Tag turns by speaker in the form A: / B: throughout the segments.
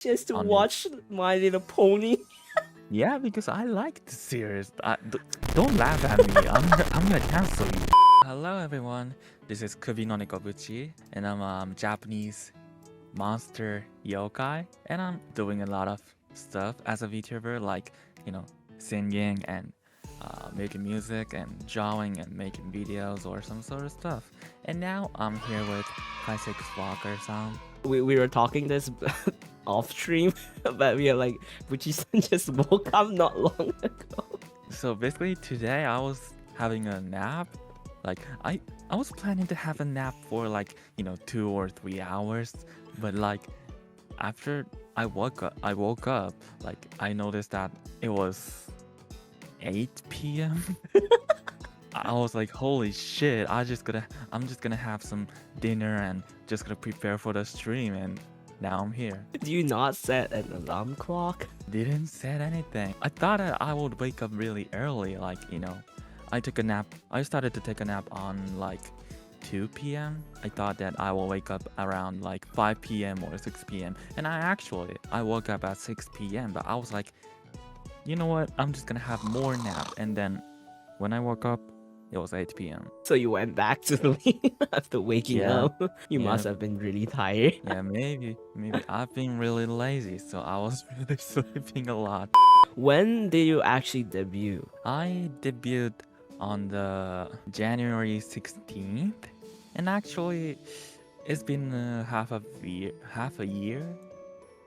A: Just to
B: on it.
A: watch My Little Pony.
B: Yeah, because I like the series. Don't laugh at me. I'm gonna cancel you. Hello everyone. This is KUBINONEKO BUCHI, and I'm a Japanese monster yokai, and I'm doing a lot of stuff as a VTuber, like singing and making music and drawing and making videos or some sort of stuff. And now I'm here with Kaissics Walker-san.
A: We were talking this off stream, but we are like, Buchi-san just woke up not long ago.
B: So basically today I was having a nap. Like I was planning to have a nap for like 2 or 3 hours, but like after I woke up, like I noticed that it was 8 p.m. I was like, holy shit, I'm just gonna have some dinner and just gonna prepare for the stream, and now I'm here.
A: Do you not set an alarm clock?
B: Didn't set anything. I thought that I would wake up really early, like I took a nap. I started to take a nap on like 2 p.m. I thought that I will wake up around like 5 p.m. or 6 p.m. And I woke up at 6 p.m. But I was like, you know what? I'm just gonna have more nap. And then when I woke up, it was 8 p.m.
A: So you went back to sleep after waking
B: Yeah,
A: up. You must have been really tired.
B: Yeah, maybe I've been really lazy, so I was really sleeping a lot.
A: When did you actually debut?
B: I debuted on the January 16th, and actually it's been half a year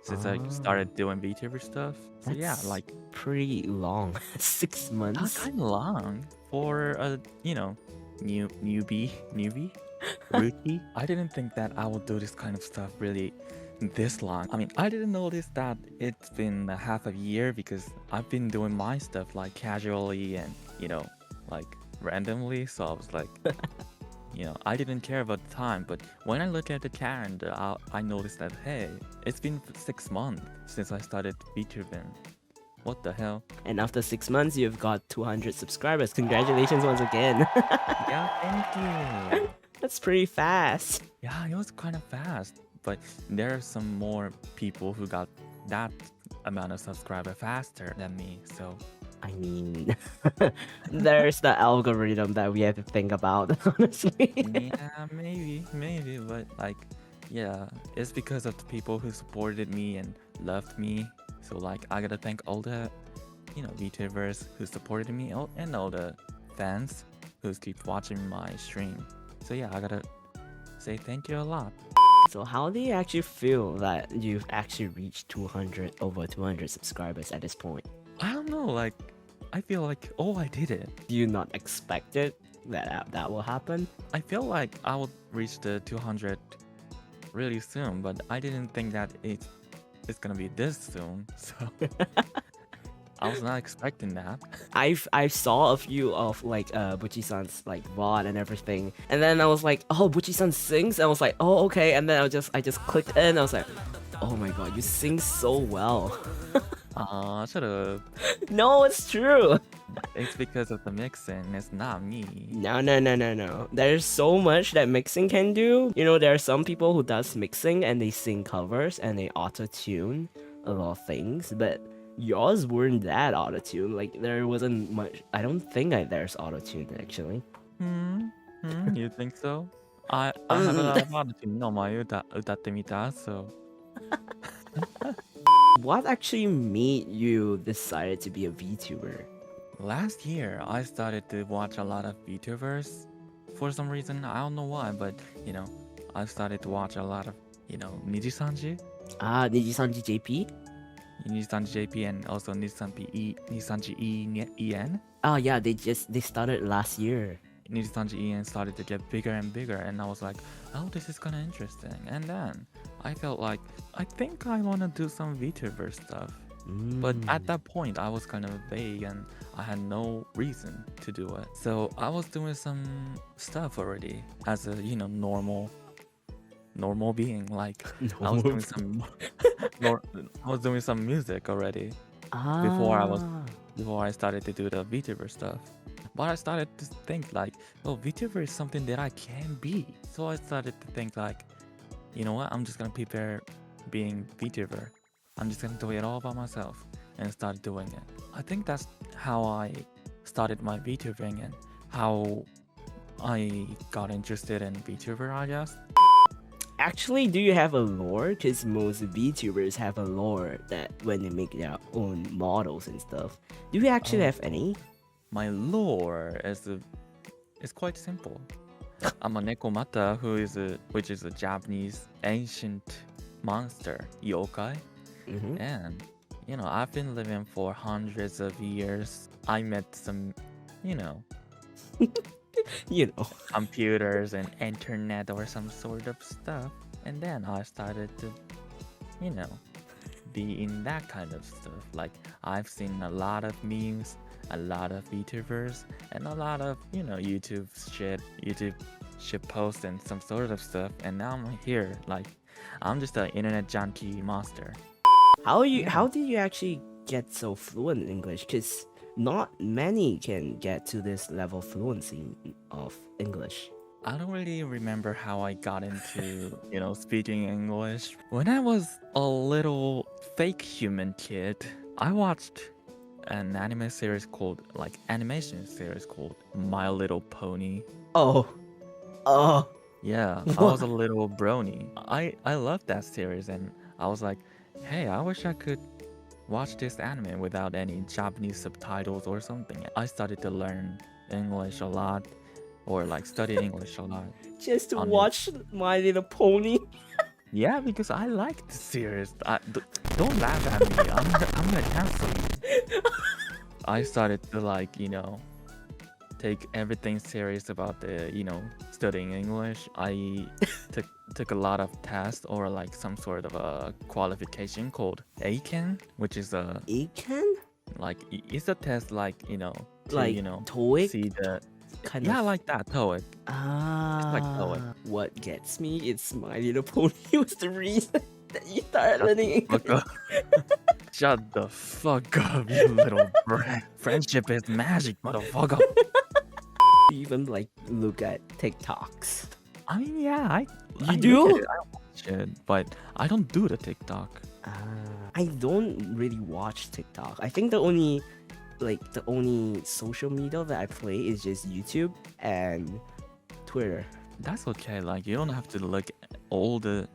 B: since I started doing VTuber stuff. So yeah,
A: That's
B: like
A: pretty long. 6 months.
B: kind of long for a newbie rookie. I didn't think that I would do this kind of stuff really this long. I mean, I didn't notice that it's been a half a year because I've been doing my stuff like casually and like randomly. So I was like, I didn't care about the time. But when I look at the calendar, I noticed that hey, it's been 6 months since I started VTubing. What the hell?
A: And after 6 months, you've got 200 subscribers. Congratulations once again.
B: Yeah, thank you.
A: That's pretty fast.
B: Yeah, it was kind of fast. But there are some more people who got that amount of subscriber faster than me. So
A: I mean, there's the algorithm that we have to think about, honestly.
B: yeah, maybe, but like, yeah, it's because of the people who supported me and loved me. So like, I gotta thank all the, VTubers who supported me and all the fans who keep watching my stream. So yeah, I gotta say thank you a lot.
A: So how do you actually feel that you've actually reached over 200 subscribers at this point?
B: I don't know, like, I feel like, oh, I did it.
A: Do you not expect it that will happen?
B: I feel like I would reach the 200 really soon, but I didn't think that it's gonna be this soon. So I was not expecting that.
A: I saw a few of like Buchi-san's like VOD and everything, and then I was like, oh, Buchi-san sings, and I was like, oh, okay, and then I just clicked in, I was like, oh my god, you sing so well.
B: Aw, shut up.
A: No, it's true.
B: It's because of the mixing. It's not me.
A: No. There's so much that mixing can do. There are some people who does mixing and they sing covers and they auto-tune a lot of things, but yours weren't that auto-tune. Like, there wasn't much. I don't think there's auto-tune actually.
B: You think so? I have a lot of auto-tune on my 歌ってみた, so
A: What actually made you decide to be a VTuber?
B: last year I started to watch a lot of VTubers for some reason. I don't know why, but I started to watch a lot of Nijisanji
A: Nijisanji JP?
B: JP and also Nijisanji EN.
A: Oh yeah, they started last year.
B: Nijisanji EN started to get bigger and bigger, and I was like, oh, this is kind of interesting. And then I felt like, I think I want to do some VTuber stuff. But at that point, I was kind of vague and I had no reason to do it. So I was doing some stuff already as a, normal being. Like, I was doing some I was doing some music already before I started to do the VTuber stuff. But I started to think like, oh, VTuber is something that I can be. So I started to think like, you know what, I'm just gonna prepare being VTuber. I'm just gonna do it all by myself and start doing it. I think that's how I started my VTubing and how I got interested in VTuber, I guess.
A: Actually, do you have a lore? Because most VTubers have a lore that when they make their own models and stuff. Do you actually have any?
B: My lore is quite simple. I'm a nekomata which is a Japanese ancient monster, yokai.
A: Mm-hmm.
B: And I've been living for hundreds of years. I met some, you know,
A: You know.
B: computers and internet or some sort of stuff. And then I started to, you know, be in that kind of stuff. Like I've seen a lot of memes, a lot of VTubers, and a lot of, YouTube shit posts and some sort of stuff. And now I'm here, like I'm just an internet junkie monster. Yeah.
A: How did you actually get so fluent in English? Because not many can get to this level of fluency of English.
B: I don't really remember how I got into, speaking English. When I was a little fake human kid, I watched an animation series called My Little Pony.
A: Oh. Oh.
B: Yeah, I was a little brony. I loved that series and I was like, hey, I wish I could watch this anime without any Japanese subtitles or something. I started to learn English a lot, or like study English a lot.
A: Just to
B: on it.
A: watch My Little Pony.
B: Yeah, because I like the series. Don't laugh at me. I'm gonna cancel you. I started to take everything serious about the studying English. I took a lot of tests or like some sort of a qualification called ACAN, which is a
A: Ikan?
B: it's a test
A: Like
B: to
A: TOEIC?
B: see the
A: Kind
B: yeah
A: of.
B: like that TOEIC. like TOEIC.
A: What gets me? It's My Little Pony was the reason that you started learning English.
B: Fuck up. Shut the fuck up, you little brat. Friendship is magic, motherfucker.
A: Even like look at TikToks.
B: I mean, yeah, I
A: do?
B: look at it, I watch it, but I don't do the TikTok.
A: I don't really watch TikTok. I think the only social media that I play is just YouTube and Twitter.
B: That's okay. Like you don't have to look at all the,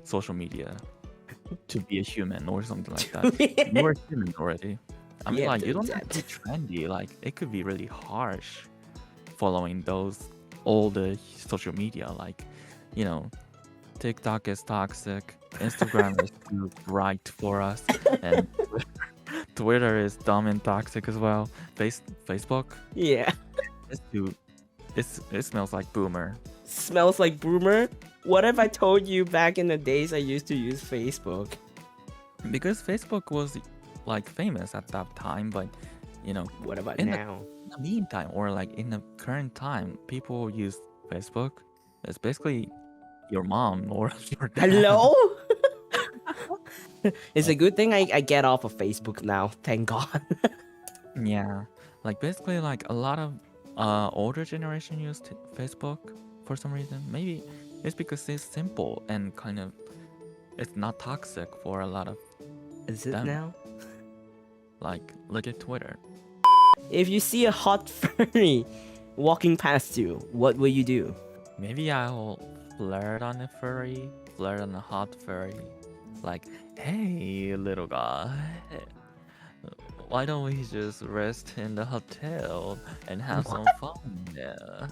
B: social media to be a human or something like that. You're a human already. I mean,
A: Yeah,
B: like you don't have
A: that.
B: to be trendy. Like it could be really harsh following all the social media. Like, TikTok is toxic. Instagram is too bright for us, and Twitter is dumb and toxic as well. Facebook
A: Yeah.
B: is too. It smells like boomer.
A: Smells like boomer. What if I told you back in the days I used to use Facebook?
B: Because Facebook was like famous at that time, but
A: What about
B: in
A: now?
B: the meantime or like in the current time, people use Facebook. It's basically your mom or your dad.
A: Hello? It's a good thing I get off of Facebook now. Thank God.
B: Yeah, like basically like a lot of older generation used Facebook for some reason. Maybe it's because it's simple and kind of it's not toxic for a lot of
A: Is it
B: them.
A: now?
B: Like look at Twitter.
A: If you see a hot furry walking past you, what will you do?
B: Maybe I'll flirt on a furry, flirt on a hot furry. Like, hey, little guy, why don't we just rest in the hotel and have some fun there?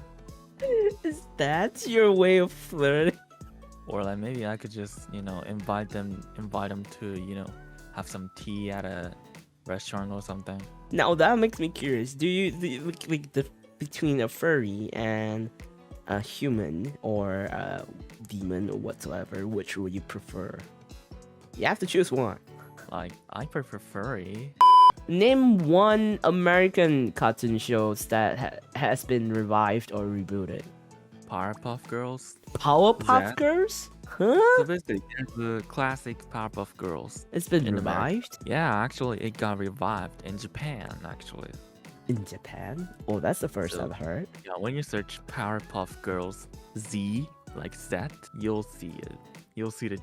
A: Is that your way of flirting?
B: Or like maybe I could just, invite them to, have some tea at a restaurant or something.
A: Now that makes me curious. Do you between a furry and a human or a demon or whatsoever, which would you prefer? You have to choose one.
B: Like, I prefer furry.
A: Name one American cartoon shows that has been revived or rebooted.
B: Powerpuff Girls.
A: Powerpuff
B: That-
A: Girls? Huh?
B: So basically, the classic Powerpuff Girls.
A: It's been
B: in America.
A: revived
B: Yeah, actually, it got revived in Japan, actually.
A: in Japan? Oh, that's the first
B: So-
A: I've heard.
B: Yeah, when you search Powerpuff Girls Z, like Z, you'll see it. You'll see the,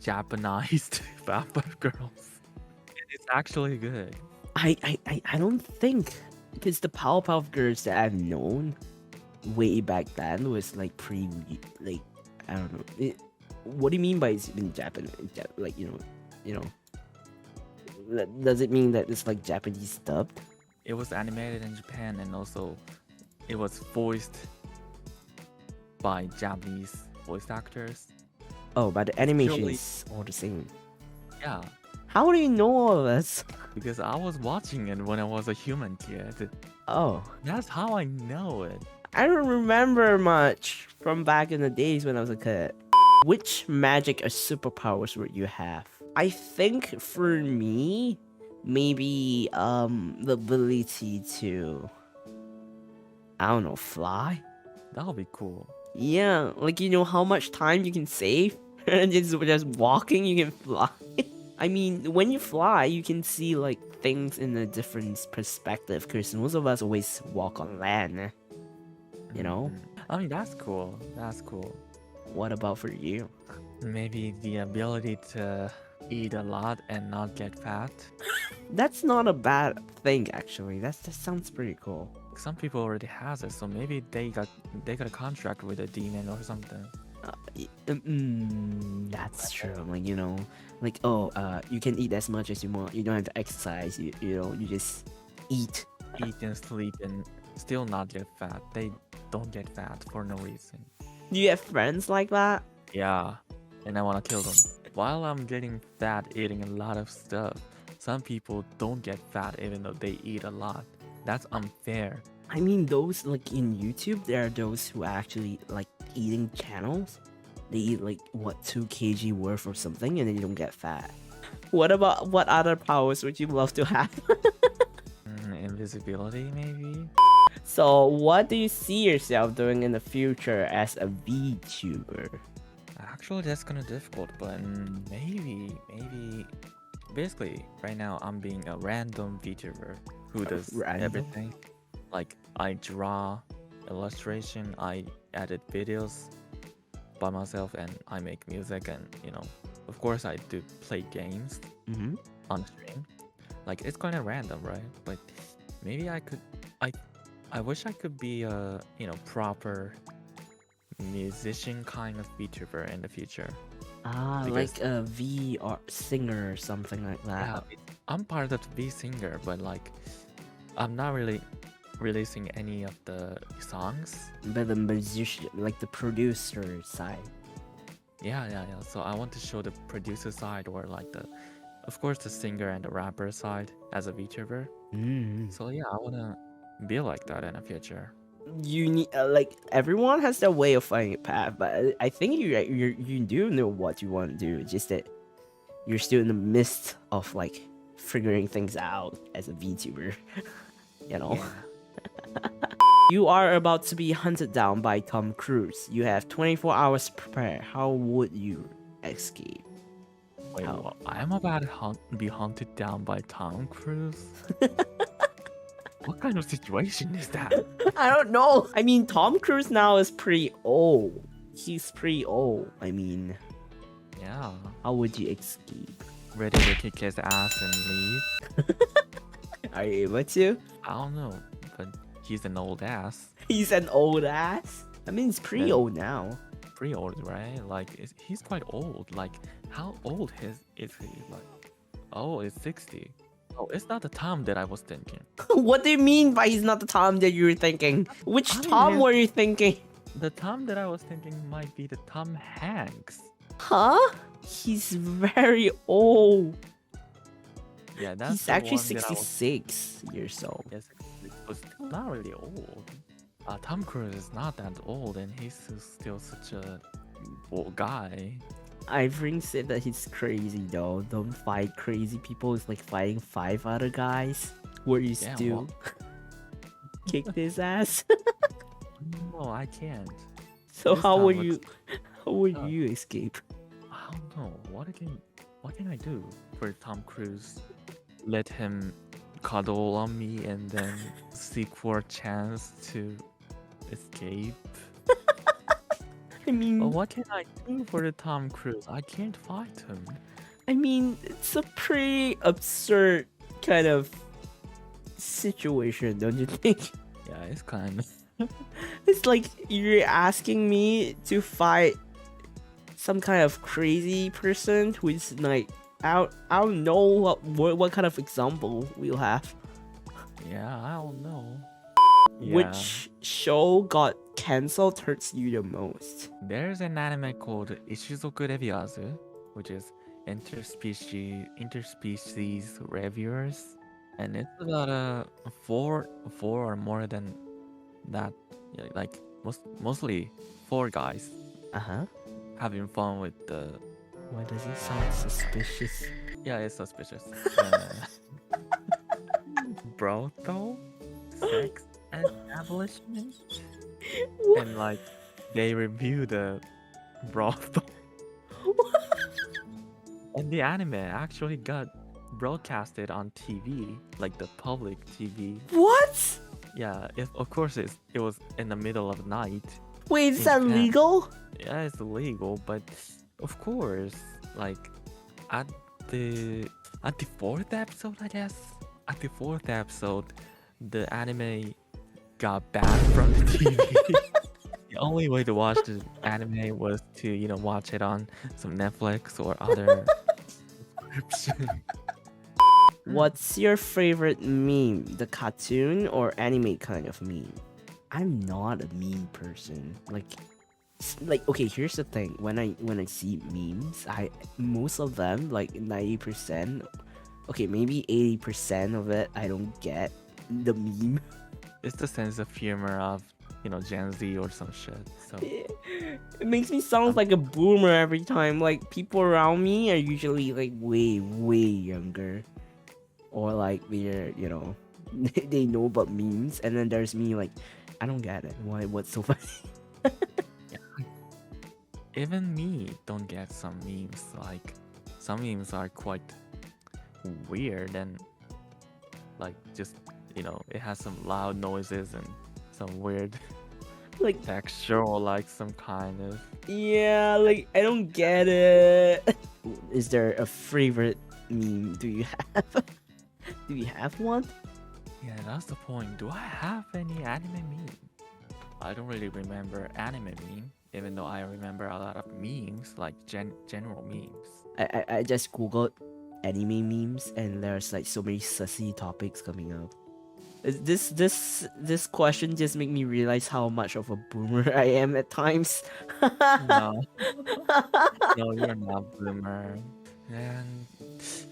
B: Japanized vampire girls. It's actually good.
A: I don't think, because the Powerpuff Girls that I've known way back then was like like I don't know. What do you mean by it's in Japan? Like you know, does it mean that it's like Japanese dubbed?
B: It was animated in Japan and also it was voiced by Japanese voice actors.
A: Oh, but the animation
B: Purely-
A: is all the same.
B: Yeah,
A: How do you know all of this?
B: because I was watching it when I was a human kid.
A: Oh,
B: That's how I know it.
A: I don't remember much from back in the days when I was a kid. Which magic or superpowers would you have? I think for me, maybe the ability to, I don't know, fly.
B: That would be cool.
A: Yeah, like you know how much time you can save and just walking you can fly. I mean, when you fly, you can see like things in a different perspective because most of us always walk on land, you know?
B: I mean, that's cool. That's cool.
A: What about for you?
B: Maybe the ability to eat a lot and not get fat.
A: That's not a bad thing actually. That sounds pretty cool.
B: Some people already has it, so maybe they got a contract with a demon or something.
A: That's true. Like you know, like oh, you can eat as much as you want. You don't have to exercise. You know, you just eat.
B: Eat and sleep and still not get fat. They don't get fat for no reason.
A: Do you have friends like that?
B: Yeah, and I want to kill them. While I'm getting fat eating a lot of stuff, some people don't get fat even though they eat a lot. That's unfair.
A: I mean, those like in YouTube, there are those who actually like eating channels. They eat like what 2 kg worth or something, and then you don't get fat. What other powers would you love to have?
B: Invisibility, maybe?
A: So, what do you see yourself doing in the future as a VTuber?
B: Actually, that's kind of difficult, but maybe. Basically, right now I'm being a random VTuber who does
A: Random?
B: everything. Like, I draw, illustration, I edit videos by myself, and I make music, and of course, I do play games
A: Mm-hmm.
B: on stream. Like, it's kind of random, right? But maybe I wish I could be a proper musician kind of VTuber in the future.
A: Ah,
B: Because-
A: like a V or singer or something like that.
B: Yeah, I'm part of the V singer, but like, I'm not really releasing any of the songs.
A: But the musician, like the producer side.
B: Yeah. So I want to show the producer side or like of course, the singer and the rapper side as a VTuber.
A: Mm.
B: So yeah, I wanna be like that in the future.
A: You need like everyone has their way of finding a path, but I think you do know what you want to do. It's just that you're still in the midst of like figuring things out as a VTuber. You know.
B: Yeah.
A: You are about to be hunted down by Tom Cruise. You have 24 hours to prepare. How would you escape?
B: Wait,
A: How?
B: what? I'm about to be hunted down by Tom Cruise? What kind of situation is that?
A: I don't know. I mean, Tom Cruise now is pretty old. He's pretty old. I mean,
B: Yeah.
A: how would you escape?
B: Ready to kick his ass and leave?
A: Are you able to?
B: I don't know, but he's an old ass.
A: He's an old ass. I mean, he's pretty
B: Yeah.
A: old now.
B: Pretty old, right? Like, he's quite old. Like, how old is he? Like, oh, it's 60. Oh, it's not the Tom that I was thinking.
A: What do you mean by he's not the Tom that you were thinking? Which
B: I don't
A: Tom
B: know.
A: were you thinking?
B: The Tom that I was thinking might be the Tom Hanks.
A: Huh? He's very old.
B: Yeah, that's
A: He's
B: the
A: actually
B: one that I was
A: 66 years old.
B: Yes, but still not really old. Tom Cruise is not that old, and he's still such a old guy.
A: Irving said that he's crazy though. Don't fight crazy people. It's like fighting 5 other guys. Where you
B: Yeah,
A: still kick his ass.
B: No, I can't.
A: So
B: This
A: how
B: time
A: would
B: let's-
A: you escape?
B: I don't know. What can I do for Tom Cruise? Let him cuddle on me and then seek for a chance to escape.
A: I
B: Well,
A: mean,
B: what can I do for the Tom Cruise? I can't fight him.
A: it's a pretty absurd kind of situation, don't you think?
B: Yeah, it's kind of.
A: It's like you're asking me to fight some kind of crazy person who is like, I don't know what kind of example we'll have.
B: Yeah, I don't know. Yeah.
A: Which show got cancelled hurts you the most?
B: There's an anime called Ishizoku Reviews, which is interspecies reviewers, and it's about four or more than that. Yeah, like mostly four guys
A: Uh-huh.
B: having fun with the.
A: Why does it sound suspicious?
B: Yeah, it's suspicious. Brothel, sex establishment, and like they review the brothel. And the anime actually got broadcasted on TV, like the public TV.
A: What?
B: Yeah, of course it was in the middle of the night.
A: Wait, is
B: in
A: that
B: Japan.
A: legal?
B: Yeah, it's illegal, but of course, like at the fourth episode, I guess. At the fourth episode, the anime got banned from the TV. The only way to watch the anime was to, watch it on some Netflix or other subscription.
A: What's your favorite meme? The cartoon or anime kind of meme? I'm not a meme person. Like okay, here's the thing. When I see memes, most of them, like 90%, okay, maybe 80% of it, I don't get the meme.
B: It's the sense of humor of, Gen Z or some shit. So
A: It makes me sound like a boomer every time. Like people around me are usually like way younger, or like they're they know about memes, and then there's me like, I don't get it. What's so funny?
B: even me don't get some memes. Like some memes are quite weird and like just it has some loud noises and some weird
A: Like
B: texture or like some kind of.
A: yeah, like I don't get it. Is there a favorite meme? Do you have? Do you have one?
B: Yeah, that's the point. Do I have any anime meme? I don't really remember anime meme, even though I remember a lot of memes, like general memes.
A: I just googled anime memes, and there's like so many sussy topics coming up. This question just make me realize how much of a boomer I am at times.
B: No, no, you're not boomer. And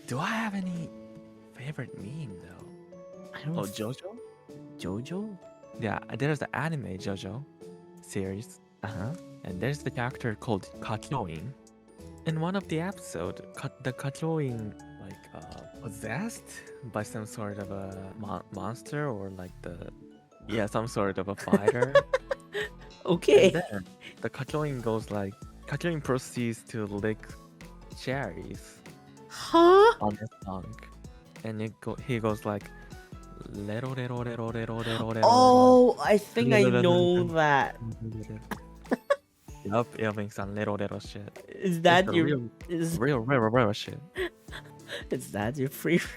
B: do I have any favorite meme though?
A: I don't.
B: Oh, JoJo?
A: JoJo?
B: Yeah, there's the anime JoJo series,
A: Uh-huh.
B: and there's the character called Kakyoin. In one of the episodes, the Kakyoin possessed by some sort of a monster or like some sort of a fighter.
A: Okay.
B: And then the Kakyoin proceeds to lick cherries
A: Huh?
B: on his tongue, and he goes like, lero lero lero lero lero lero.
A: Oh, I think I know that.
B: Yup, makes some little shit.
A: Is that
B: the
A: your
B: real shit.
A: is that your favorite?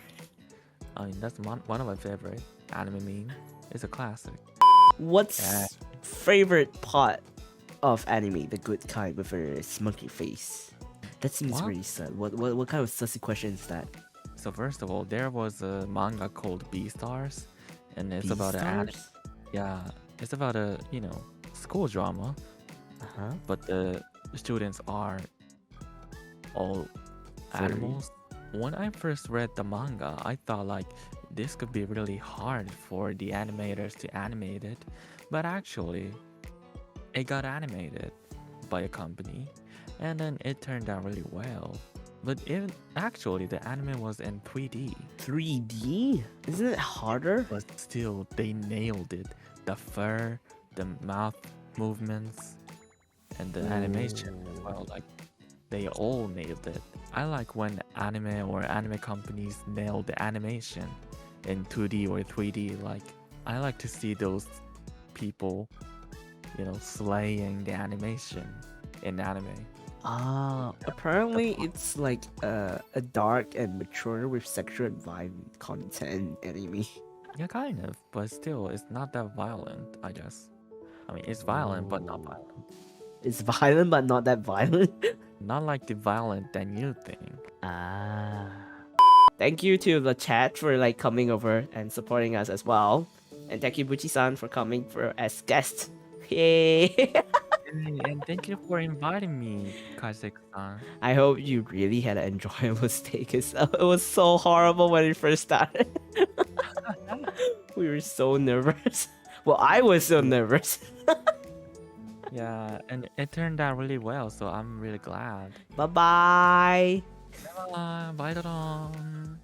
B: I mean, that's one of my favorite anime meme. It's a classic.
A: What's
B: Yeah.
A: favorite part of anime? The good kind with a monkey face. That seems
B: What?
A: really sad. What kind of sussy question is that?
B: So first of all, there was a manga called Beastars, and it's about it's about a school drama,
A: Uh-huh.
B: but the students are all animals. When I first read the manga, I thought like this could be really hard for the animators to animate it, but actually it got animated by a company, and then it turned out really well. But even actually the anime was in 3D,
A: 3D? Isn't it harder?
B: but still they nailed it. The fur, the mouth movements, and the animation as well. Like they all nailed it. I like when anime or anime companies nail the animation in 2D or 3D. Like I like to see those people slaying the animation in anime.
A: Ah, apparently it's like a dark and mature with sexual and violent content anime.
B: Yeah, kind of, but still, it's not that violent, I guess. I mean, it's violent, but not violent.
A: It's violent but not that violent.
B: Not like the violent than you think.
A: Ah. Thank you to the chat for like coming over and supporting us as well. And thank you Buchi-san for coming for as guest. Yay!
B: Hey, and thank you for inviting me, Kaissics-san.
A: I hope you really had an enjoyable stay because it was so horrible when it first started. We were so nervous. Well, I was so nervous.
B: Yeah, and it turned out really well, so I'm really glad.
A: Bye bye.
B: Bye, bye,